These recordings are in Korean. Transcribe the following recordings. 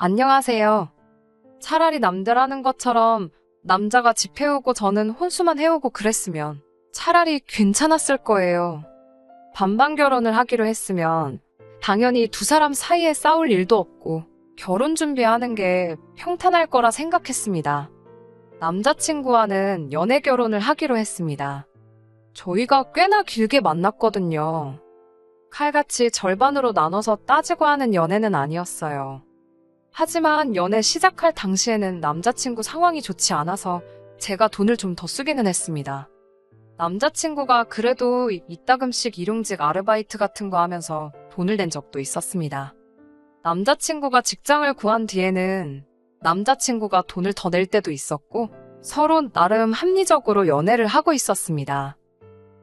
안녕하세요. 차라리 남들 하는 것처럼 남자가 집 해오고 저는 혼수만 해오고 그랬으면 차라리 괜찮았을 거예요. 반반 결혼을 하기로 했으면 당연히 두 사람 사이에 싸울 일도 없고 결혼 준비하는 게 평탄할 거라 생각했습니다. 남자친구와는 연애 결혼을 하기로 했습니다. 저희가 꽤나 길게 만났거든요. 칼같이 절반으로 나눠서 따지고 하는 연애는 아니었어요. 하지만 연애 시작할 당시에는 남자친구 상황이 좋지 않아서 제가 돈을 좀 더 쓰기는 했습니다. 남자친구가 그래도 이따금씩 일용직 아르바이트 같은 거 하면서 돈을 낸 적도 있었습니다. 남자친구가 직장을 구한 뒤에는 남자친구가 돈을 더 낼 때도 있었고 서로 나름 합리적으로 연애를 하고 있었습니다.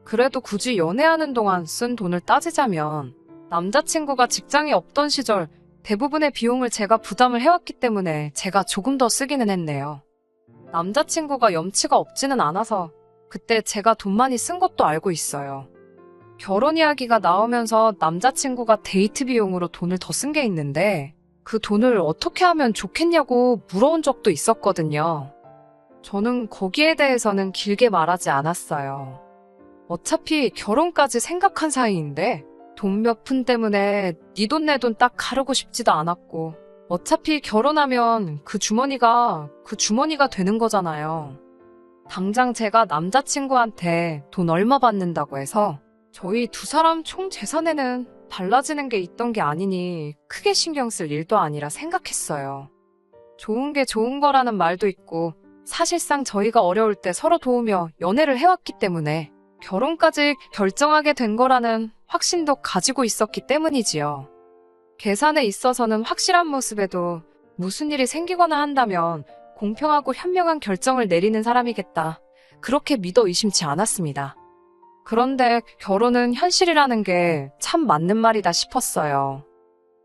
그래도 굳이 연애하는 동안 쓴 돈을 따지자면 남자친구가 직장이 없던 시절 대부분의 비용을 제가 부담을 해왔기 때문에 제가 조금 더 쓰기는 했네요. 남자친구가 염치가 없지는 않아서 그때 제가 돈 많이 쓴 것도 알고 있어요. 결혼 이야기가 나오면서 남자친구가 데이트 비용으로 돈을 더 쓴 게 있는데 그 돈을 어떻게 하면 좋겠냐고 물어온 적도 있었거든요. 저는 거기에 대해서는 길게 말하지 않았어요. 어차피 결혼까지 생각한 사이인데 돈 몇 푼 때문에 네 돈 내 돈 딱 가르고 싶지도 않았고 어차피 결혼하면 그 주머니가 되는 거잖아요. 당장 제가 남자친구한테 돈 얼마 받는다고 해서 저희 두 사람 총 재산에는 달라지는 게 있던 게 아니니 크게 신경 쓸 일도 아니라 생각했어요. 좋은 게 좋은 거라는 말도 있고 사실상 저희가 어려울 때 서로 도우며 연애를 해왔기 때문에 결혼까지 결정하게 된 거라는 확신도 가지고 있었기 때문이지요. 계산에 있어서는 확실한 모습에도 무슨 일이 생기거나 한다면 공평하고 현명한 결정을 내리는 사람이겠다. 그렇게 믿어 의심치 않았습니다. 그런데 결혼은 현실이라는 게 참 맞는 말이다 싶었어요.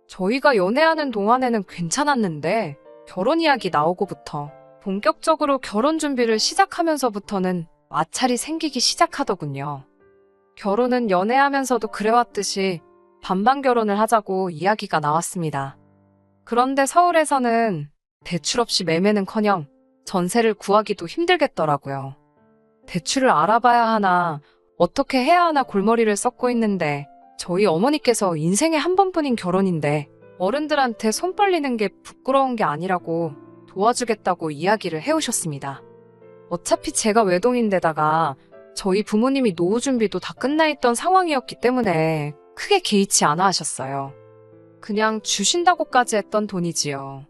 저희가 연애하는 동안에는 괜찮았는데 결혼 이야기 나오고부터 본격적으로 결혼 준비를 시작하면서부터는 마찰이 생기기 시작하더군요. 결혼은 연애하면서도 그래왔듯이 반반 결혼을 하자고 이야기가 나왔습니다. 그런데 서울에서는 대출 없이 매매는커녕 전세를 구하기도 힘들겠더라고요. 대출을 알아봐야 하나 어떻게 해야 하나 골머리를 썩고 있는데 저희 어머니께서 인생에 한 번뿐인 결혼인데 어른들한테 손 벌리는 게 부끄러운 게 아니라고 도와주겠다고 이야기를 해오셨습니다. 어차피 제가 외동인데다가 저희 부모님이 노후 준비도 다 끝나 있던 상황이었기 때문에 크게 개의치 않아 하셨어요. 그냥 주신다고까지 했던 돈이지요.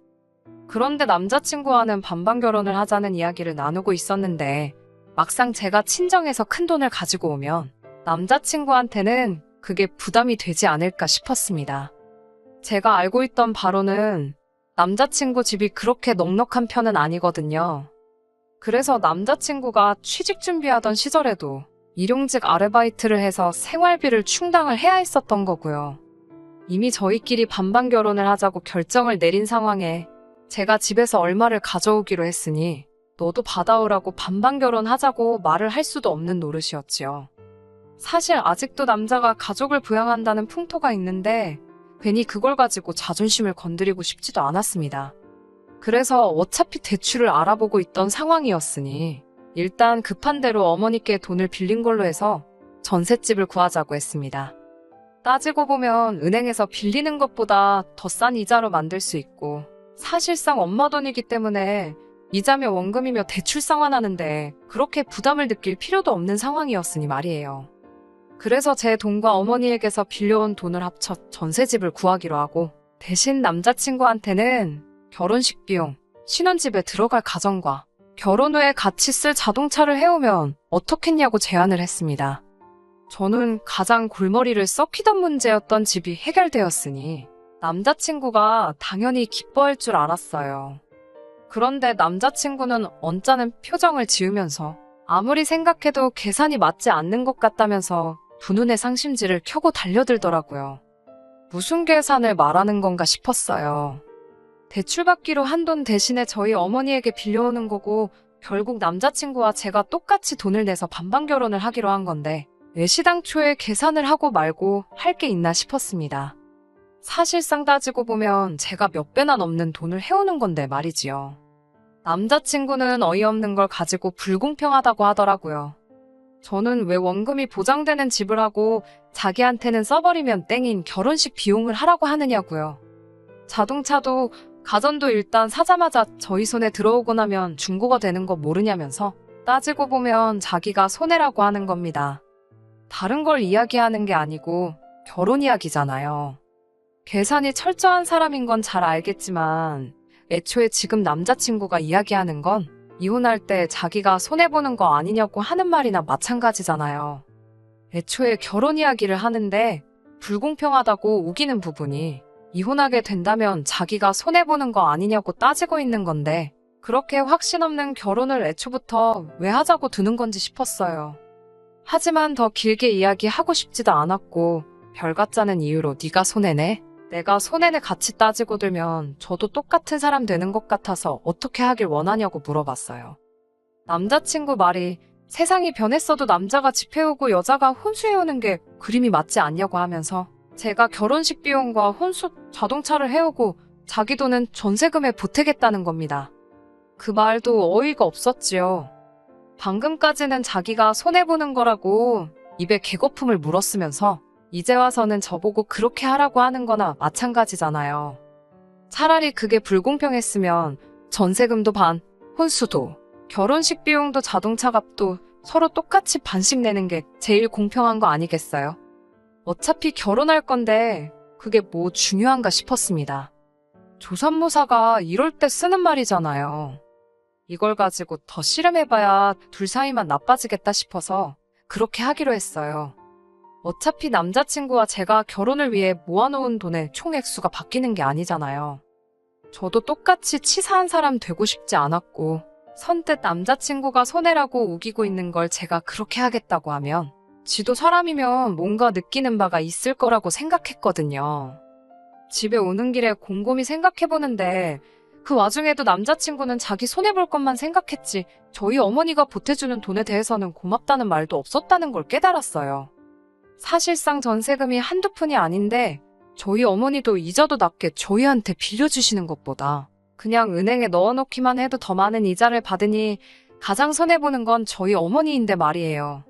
그런데 남자친구와는 반반 결혼을 하자는 이야기를 나누고 있었는데 막상 제가 친정에서 큰 돈을 가지고 오면 남자친구한테는 그게 부담이 되지 않을까 싶었습니다. 제가 알고 있던 바로는 남자친구 집이 그렇게 넉넉한 편은 아니거든요. 그래서 남자친구가 취직 준비하던 시절에도 일용직 아르바이트를 해서 생활비를 충당을 해야 했었던 거고요. 이미 저희끼리 반반 결혼을 하자고 결정을 내린 상황에 제가 집에서 얼마를 가져오기로 했으니 너도 받아오라고 반반 결혼하자고 말을 할 수도 없는 노릇이었지요. 사실 아직도 남자가 가족을 부양한다는 풍토가 있는데 괜히 그걸 가지고 자존심을 건드리고 싶지도 않았습니다. 그래서 어차피 대출을 알아보고 있던 상황이었으니 일단 급한 대로 어머니께 돈을 빌린 걸로 해서 전셋집을 구하자고 했습니다. 따지고 보면 은행에서 빌리는 것보다 더 싼 이자로 만들 수 있고 사실상 엄마 돈이기 때문에 이자며 원금이며 대출 상환하는데 그렇게 부담을 느낄 필요도 없는 상황이었으니 말이에요. 그래서 제 돈과 어머니에게서 빌려온 돈을 합쳐 전셋집을 구하기로 하고 대신 남자친구한테는 결혼식 비용, 신혼집에 들어갈 가정과 결혼 후에 같이 쓸 자동차를 해오면 어떻겠냐고 제안을 했습니다. 저는 가장 골머리를 썩히던 문제였던 집이 해결되었으니 남자친구가 당연히 기뻐할 줄 알았어요. 그런데 남자친구는 언짢은 표정을 지으면서 아무리 생각해도 계산이 맞지 않는 것 같다면서 두 눈의 상심지를 켜고 달려들더라고요. 무슨 계산을 말하는 건가 싶었어요. 대출받기로 한 돈 대신에 저희 어머니에게 빌려오는 거고 결국 남자친구와 제가 똑같이 돈을 내서 반반 결혼을 하기로 한 건데 왜 시당초에 계산을 하고 말고 할 게 있나 싶었습니다. 사실상 따지고 보면 제가 몇 배나 넘는 돈을 해오는 건데 말이지요. 남자친구는 어이없는 걸 가지고 불공평하다고 하더라고요. 저는 왜 원금이 보장되는 집을 하고 자기한테는 써버리면 땡인 결혼식 비용을 하라고 하느냐고요. 자동차도 가전도 일단 사자마자 저희 손에 들어오고 나면 중고가 되는 거 모르냐면서 따지고 보면 자기가 손해라고 하는 겁니다. 다른 걸 이야기하는 게 아니고 결혼 이야기잖아요. 계산이 철저한 사람인 건 잘 알겠지만 애초에 지금 남자친구가 이야기하는 건 이혼할 때 자기가 손해보는 거 아니냐고 하는 말이나 마찬가지잖아요. 애초에 결혼 이야기를 하는데 불공평하다고 우기는 부분이 이혼하게 된다면 자기가 손해보는 거 아니냐고 따지고 있는 건데 그렇게 확신 없는 결혼을 애초부터 왜 하자고 드는 건지 싶었어요. 하지만 더 길게 이야기하고 싶지도 않았고 별 같자는 이유로 네가 손해내? 내가 손해내 같이 따지고 들면 저도 똑같은 사람 되는 것 같아서 어떻게 하길 원하냐고 물어봤어요. 남자친구 말이 세상이 변했어도 남자가 집 해오고 여자가 혼수해오는 게 그림이 맞지 않냐고 하면서 제가 결혼식 비용과 혼수 자동차를 해오고 자기 돈은 전세금에 보태겠다는 겁니다. 그 말도 어이가 없었지요. 방금까지는 자기가 손해보는 거라고 입에 개거품을 물었으면서 이제 와서는 저보고 그렇게 하라고 하는 거나 마찬가지잖아요. 차라리 그게 불공평했으면 전세금도 반, 혼수도, 결혼식 비용도 자동차 값도 서로 똑같이 반씩 내는 게 제일 공평한 거 아니겠어요? 어차피 결혼할 건데 그게 뭐 중요한가 싶었습니다. 조선모사가 이럴 때 쓰는 말이잖아요. 이걸 가지고 더 씨름해봐야 둘 사이만 나빠지겠다 싶어서 그렇게 하기로 했어요. 어차피 남자친구와 제가 결혼을 위해 모아놓은 돈의 총액수가 바뀌는 게 아니잖아요. 저도 똑같이 치사한 사람 되고 싶지 않았고 선뜻 남자친구가 손해라고 우기고 있는 걸 제가 그렇게 하겠다고 하면 지도 사람이면 뭔가 느끼는 바가 있을 거라고 생각했거든요. 집에 오는 길에 곰곰이 생각해보는데 그 와중에도 남자친구는 자기 손해볼 것만 생각했지 저희 어머니가 보태주는 돈에 대해서는 고맙다는 말도 없었다는 걸 깨달았어요. 사실상 전세금이 한두 푼이 아닌데 저희 어머니도 이자도 낮게 저희한테 빌려주시는 것보다 그냥 은행에 넣어놓기만 해도 더 많은 이자를 받으니 가장 손해보는 건 저희 어머니인데 말이에요.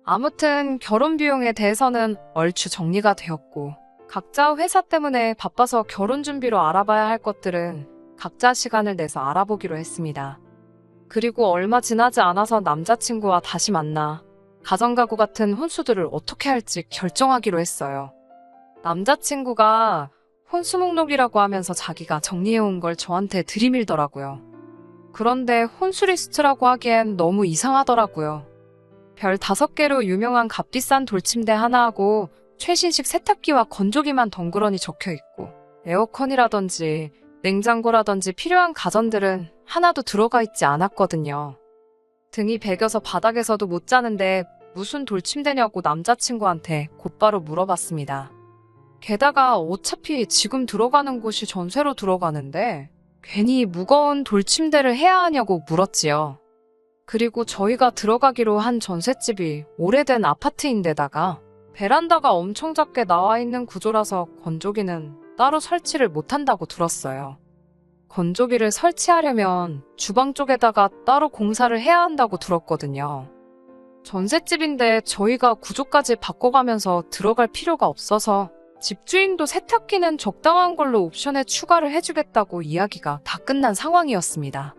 아무튼 결혼 비용에 대해서는 얼추 정리가 되었고 각자 회사 때문에 바빠서 결혼 준비로 알아봐야 할 것들은 각자 시간을 내서 알아보기로 했습니다. 그리고 얼마 지나지 않아서 남자친구와 다시 만나 가정가구 같은 혼수들을 어떻게 할지 결정하기로 했어요. 남자친구가 혼수 목록이라고 하면서 자기가 정리해온 걸 저한테 들이밀더라고요. 그런데 혼수 리스트라고 하기엔 너무 이상하더라고요. 별 5개로 유명한 값비싼 돌침대 하나하고 최신식 세탁기와 건조기만 덩그러니 적혀있고 에어컨이라든지 냉장고라든지 필요한 가전들은 하나도 들어가 있지 않았거든요. 등이 베겨서 바닥에서도 못 자는데 무슨 돌침대냐고 남자친구한테 곧바로 물어봤습니다. 게다가 어차피 지금 들어가는 곳이 전세로 들어가는데 괜히 무거운 돌침대를 해야 하냐고 물었지요. 그리고 저희가 들어가기로 한 전셋집이 오래된 아파트인데다가 베란다가 엄청 작게 나와 있는 구조라서 건조기는 따로 설치를 못한다고 들었어요. 건조기를 설치하려면 주방 쪽에다가 따로 공사를 해야 한다고 들었거든요. 전셋집인데 저희가 구조까지 바꿔가면서 들어갈 필요가 없어서 집주인도 세탁기는 적당한 걸로 옵션에 추가를 해주겠다고 이야기가 다 끝난 상황이었습니다.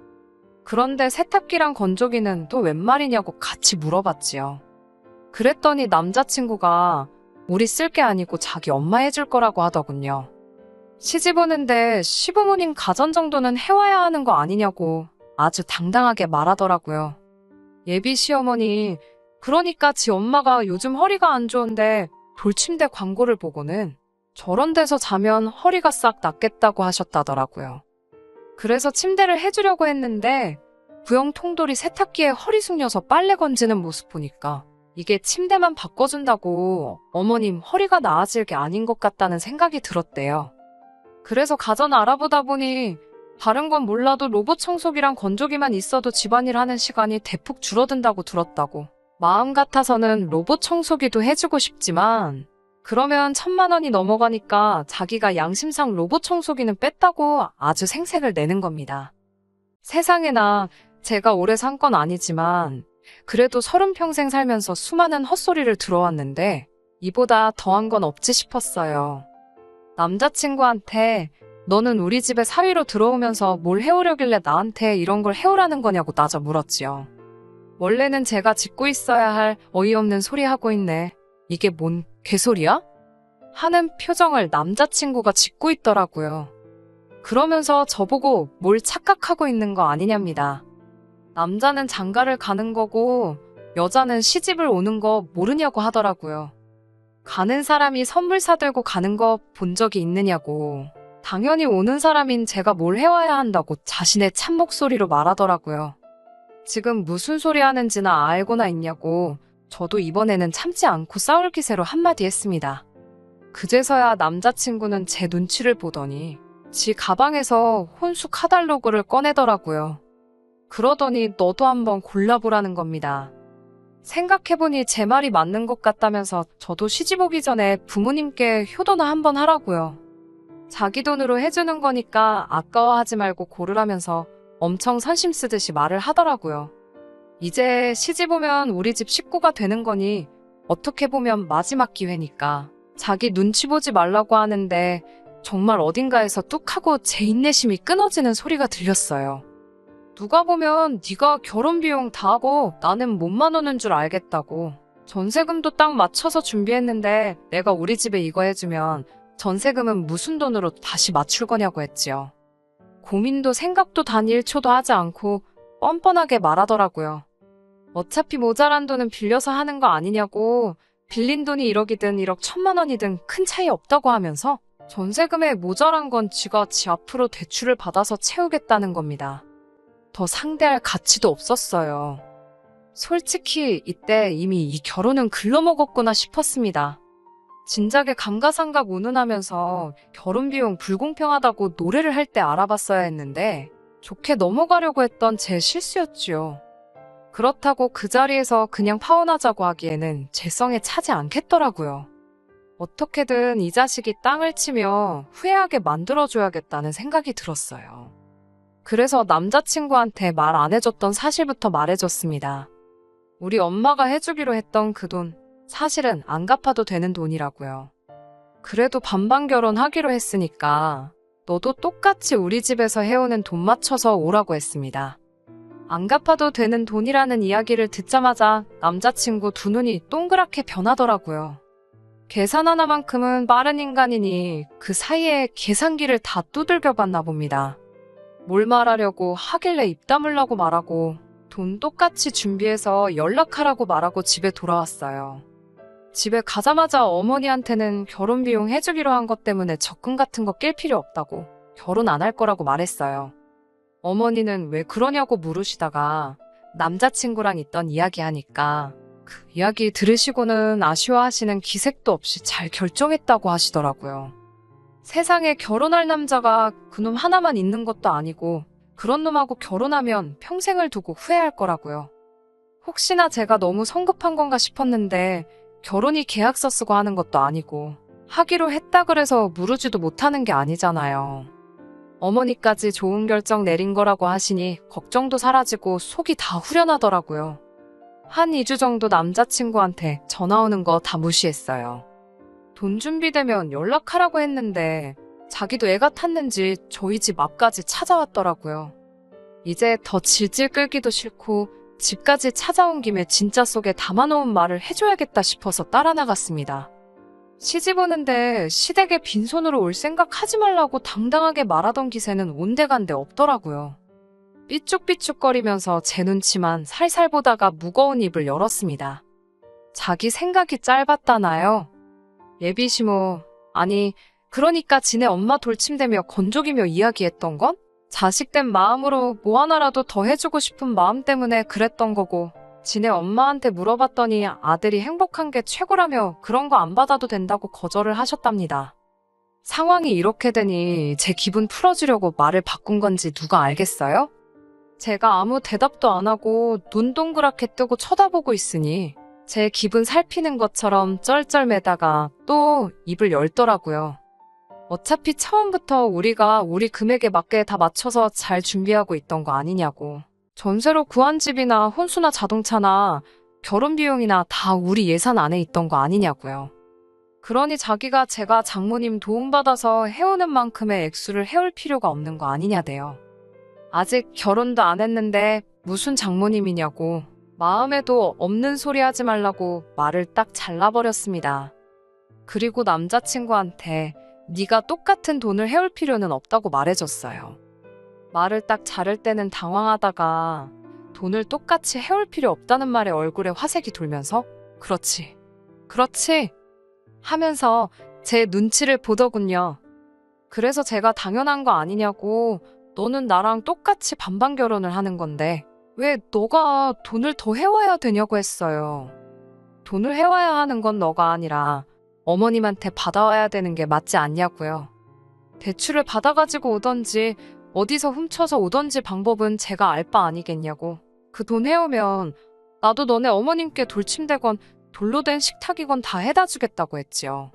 그런데 세탁기랑 건조기는 또 웬 말이냐고 같이 물어봤지요. 그랬더니 남자친구가 우리 쓸 게 아니고 자기 엄마 해줄 거라고 하더군요. 시집 오는데 시부모님 가전 정도는 해와야 하는 거 아니냐고 아주 당당하게 말하더라고요. 예비 시어머니, 그러니까 지 엄마가 요즘 허리가 안 좋은데 돌침대 광고를 보고는 저런 데서 자면 허리가 싹 낫겠다고 하셨다더라고요. 그래서 침대를 해주려고 했는데 구형 통돌이 세탁기에 허리 숙여서 빨래 건지는 모습 보니까 이게 침대만 바꿔준다고 어머님 허리가 나아질 게 아닌 것 같다는 생각이 들었대요. 그래서 가전 알아보다 보니 다른 건 몰라도 로봇 청소기랑 건조기만 있어도 집안일 하는 시간이 대폭 줄어든다고 들었다고. 마음 같아서는 로봇 청소기도 해주고 싶지만 그러면 1,000만 원이 넘어가니까 자기가 양심상 로봇 청소기는 뺐다고 아주 생색을 내는 겁니다. 세상에나 제가 오래 산 건 아니지만 그래도 30평생 살면서 수많은 헛소리를 들어왔는데 이보다 더한 건 없지 싶었어요. 남자친구한테 너는 우리 집에 사위로 들어오면서 뭘 해오려길래 나한테 이런 걸 해오라는 거냐고 따져 물었지요. 원래는 제가 짓고 있어야 할 어이없는 소리 하고 있네. 이게 뭔 개소리야? 하는 표정을 남자친구가 짓고 있더라고요. 그러면서 저보고 뭘 착각하고 있는 거 아니냐입니다. 남자는 장가를 가는 거고 여자는 시집을 오는 거 모르냐고 하더라고요. 가는 사람이 선물 사들고 가는 거 본 적이 있느냐고. 당연히 오는 사람인 제가 뭘 해와야 한다고 자신의 참 목소리로 말하더라고요. 지금 무슨 소리 하는지나 알고나 있냐고 저도 이번에는 참지 않고 싸울 기세로 한마디 했습니다. 그제서야 남자친구는 제 눈치를 보더니 지 가방에서 혼수 카달로그를 꺼내더라고요. 그러더니 너도 한번 골라보라는 겁니다. 생각해보니 제 말이 맞는 것 같다면서 저도 시집 오기 전에 부모님께 효도나 한번 하라고요. 자기 돈으로 해주는 거니까 아까워하지 말고 고르라면서 엄청 선심 쓰듯이 말을 하더라고요. 이제 시집 오면 우리 집 식구가 되는 거니 어떻게 보면 마지막 기회니까 자기 눈치 보지 말라고 하는데 정말 어딘가에서 뚝 하고 제 인내심이 끊어지는 소리가 들렸어요. 누가 보면 네가 결혼 비용 다 하고 나는 몸만 오는 줄 알겠다고. 전세금도 딱 맞춰서 준비했는데 내가 우리 집에 이거 해주면 전세금은 무슨 돈으로 다시 맞출 거냐고 했지요. 고민도 생각도 단 1초도 하지 않고 뻔뻔하게 말하더라고요. 어차피 모자란 돈은 빌려서 하는 거 아니냐고. 빌린 돈이 1억이든 1억 1,000만 원이든 큰 차이 없다고 하면서 전세금에 모자란 건 지가 지 앞으로 대출을 받아서 채우겠다는 겁니다. 더 상대할 가치도 없었어요. 솔직히 이때 이미 이 결혼은 글러먹었구나 싶었습니다. 진작에 감가상각 운운하면서 결혼비용 불공평하다고 노래를 할 때 알아봤어야 했는데 좋게 넘어가려고 했던 제 실수였지요. 그렇다고 그 자리에서 그냥 파혼하자고 하기에는 제 성에 차지 않겠더라고요. 어떻게든 이 자식이 땅을 치며 후회하게 만들어줘야겠다는 생각이 들었어요. 그래서 남자친구한테 말 안 해줬던 사실부터 말해줬습니다. 우리 엄마가 해주기로 했던 그 돈, 사실은 안 갚아도 되는 돈이라고요. 그래도 반반 결혼하기로 했으니까 너도 똑같이 우리 집에서 해오는 돈 맞춰서 오라고 했습니다. 안 갚아도 되는 돈이라는 이야기를 듣자마자 남자친구 두 눈이 동그랗게 변하더라고요. 계산 하나만큼은 빠른 인간이니 그 사이에 계산기를 다 두들겨 봤나 봅니다. 뭘 말하려고 하길래 입 다물라고 말하고 돈 똑같이 준비해서 연락하라고 말하고 집에 돌아왔어요. 집에 가자마자 어머니한테는 결혼 비용 해주기로 한 것 때문에 적금 같은 거 낄 필요 없다고 결혼 안 할 거라고 말했어요. 어머니는 왜 그러냐고 물으시다가 남자친구랑 있던 이야기 하니까 그 이야기 들으시고는 아쉬워하시는 기색도 없이 잘 결정했다고 하시더라고요. 세상에 결혼할 남자가 그놈 하나만 있는 것도 아니고 그런 놈하고 결혼하면 평생을 두고 후회할 거라고요. 혹시나 제가 너무 성급한 건가 싶었는데 결혼이 계약서 쓰고 하는 것도 아니고 하기로 했다 그래서 무르지도 못하는 게 아니잖아요. 어머니까지 좋은 결정 내린 거라고 하시니 걱정도 사라지고 속이 다 후련하더라고요. 한 2주 정도 남자친구한테 전화 오는 거 다 무시했어요. 돈 준비되면 연락하라고 했는데 자기도 애가 탔는지 저희 집 앞까지 찾아왔더라고요. 이제 더 질질 끌기도 싫고 집까지 찾아온 김에 진짜 속에 담아놓은 말을 해줘야겠다 싶어서 따라 나갔습니다. 시집 오는데 시댁에 빈손으로 올 생각 하지 말라고 당당하게 말하던 기세는 온데간데 없더라고요. 삐죽삐죽거리면서 제 눈치만 살살 보다가 무거운 입을 열었습니다. 자기 생각이 짧았다나요? 예비시모, 아니 그러니까 지네 엄마 돌침대며 건족이며 이야기했던 건? 자식된 마음으로 뭐 하나라도 더 해주고 싶은 마음 때문에 그랬던 거고 지네 엄마한테 물어봤더니 아들이 행복한 게 최고라며 그런 거 안 받아도 된다고 거절을 하셨답니다. 상황이 이렇게 되니 제 기분 풀어주려고 말을 바꾼 건지 누가 알겠어요? 제가 아무 대답도 안 하고 눈 동그랗게 뜨고 쳐다보고 있으니 제 기분 살피는 것처럼 쩔쩔매다가 또 입을 열더라고요. 어차피 처음부터 우리가 우리 금액에 맞게 다 맞춰서 잘 준비하고 있던 거 아니냐고. 전세로 구한 집이나 혼수나 자동차나 결혼 비용이나 다 우리 예산 안에 있던 거 아니냐고요. 그러니 자기가 제가 장모님 도움받아서 해오는 만큼의 액수를 해올 필요가 없는 거 아니냐대요. 아직 결혼도 안 했는데 무슨 장모님이냐고 마음에도 없는 소리 하지 말라고 말을 딱 잘라버렸습니다. 그리고 남자친구한테 네가 똑같은 돈을 해올 필요는 없다고 말해줬어요. 말을 딱 자를 때는 당황하다가 돈을 똑같이 해올 필요 없다는 말에 얼굴에 화색이 돌면서 그렇지, 그렇지 하면서 제 눈치를 보더군요. 그래서 제가 당연한 거 아니냐고 너는 나랑 똑같이 반반 결혼을 하는 건데 왜 너가 돈을 더 해와야 되냐고 했어요. 돈을 해와야 하는 건 너가 아니라 어머님한테 받아와야 되는 게 맞지 않냐고요. 대출을 받아가지고 오던지 어디서 훔쳐서 오던지 방법은 제가 알 바 아니겠냐고. 그 돈 해오면 나도 너네 어머님께 돌침되건 돌로 된 식탁이건 다 해다 주겠다고 했지요.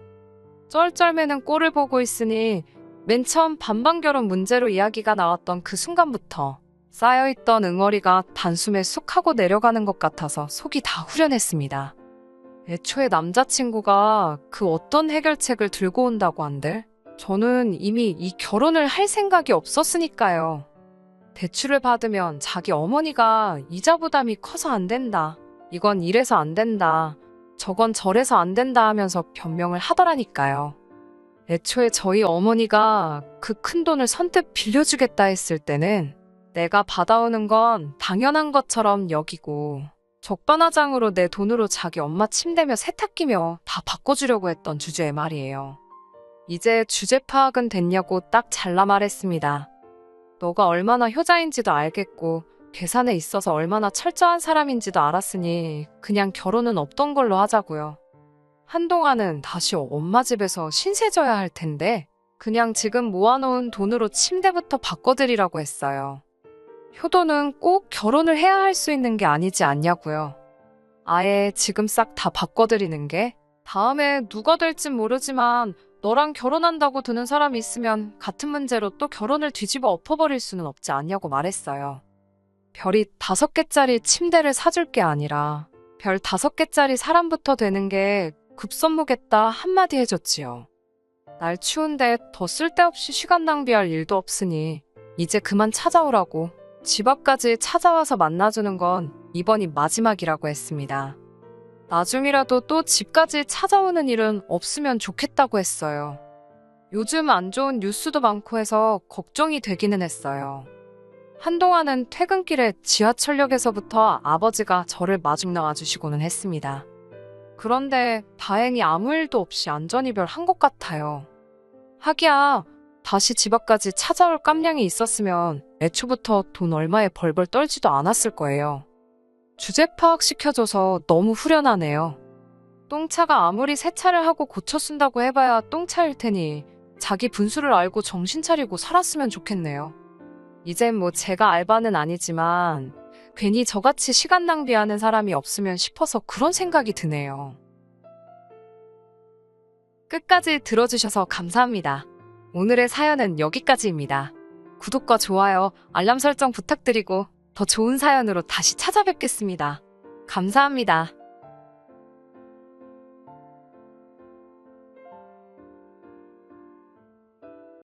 쩔쩔매는 꼴을 보고 있으니 맨 처음 반반 결혼 문제로 이야기가 나왔던 그 순간부터 쌓여있던 응어리가 단숨에 쑥 하고 내려가는 것 같아서 속이 다 후련했습니다. 애초에 남자친구가 그 어떤 해결책을 들고 온다고 한들 저는 이미 이 결혼을 할 생각이 없었으니까요. 대출을 받으면 자기 어머니가 이자 부담이 커서 안 된다. 이건 이래서 안 된다. 저건 저래서 안 된다 하면서 변명을 하더라니까요. 애초에 저희 어머니가 그 큰 돈을 선뜻 빌려주겠다 했을 때는 내가 받아오는 건 당연한 것처럼 여기고 적반하장으로 내 돈으로 자기 엄마 침대며 세탁기며 다 바꿔주려고 했던 주제의 말이에요. 이제 주제 파악은 됐냐고 딱 잘라 말했습니다. 너가 얼마나 효자인지도 알겠고 계산에 있어서 얼마나 철저한 사람인지도 알았으니 그냥 결혼은 없던 걸로 하자고요. 한동안은 다시 엄마 집에서 신세져야 할 텐데 그냥 지금 모아놓은 돈으로 침대부터 바꿔드리라고 했어요. 효도는 꼭 결혼을 해야 할 수 있는 게 아니지 않냐고요. 아예 지금 싹 다 바꿔드리는 게 다음에 누가 될진 모르지만 너랑 결혼한다고 드는 사람이 있으면 같은 문제로 또 결혼을 뒤집어 엎어버릴 수는 없지 않냐고 말했어요. 별이 5개짜리 침대를 사줄 게 아니라 별 5개짜리 사람부터 되는 게 급선무겠다 한마디 해줬지요. 날 추운데 더 쓸데없이 시간 낭비할 일도 없으니 이제 그만 찾아오라고 집 앞까지 찾아와서 만나주는 건 이번이 마지막이라고 했습니다. 나중이라도 또 집까지 찾아오는 일은 없으면 좋겠다고 했어요. 요즘 안 좋은 뉴스도 많고 해서 걱정이 되기는 했어요. 한동안은 퇴근길에 지하철역에서부터 아버지가 저를 마중 나와주시고는 했습니다. 그런데 다행히 아무 일도 없이 안전이별한 것 같아요. 하기야 다시 집 앞까지 찾아올 깜냥이 있었으면 애초부터 돈 얼마에 벌벌 떨지도 않았을 거예요. 주제 파악시켜줘서 너무 후련하네요. 똥차가 아무리 세차를 하고 고쳐 쓴다고 해봐야 똥차일 테니 자기 분수를 알고 정신 차리고 살았으면 좋겠네요. 이젠 뭐 제가 알바는 아니지만 괜히 저같이 시간 낭비하는 사람이 없으면 싶어서 그런 생각이 드네요. 끝까지 들어주셔서 감사합니다. 오늘의 사연은 여기까지입니다. 구독과 좋아요, 알람 설정 부탁드리고 더 좋은 사연으로 다시 찾아뵙겠습니다. 감사합니다.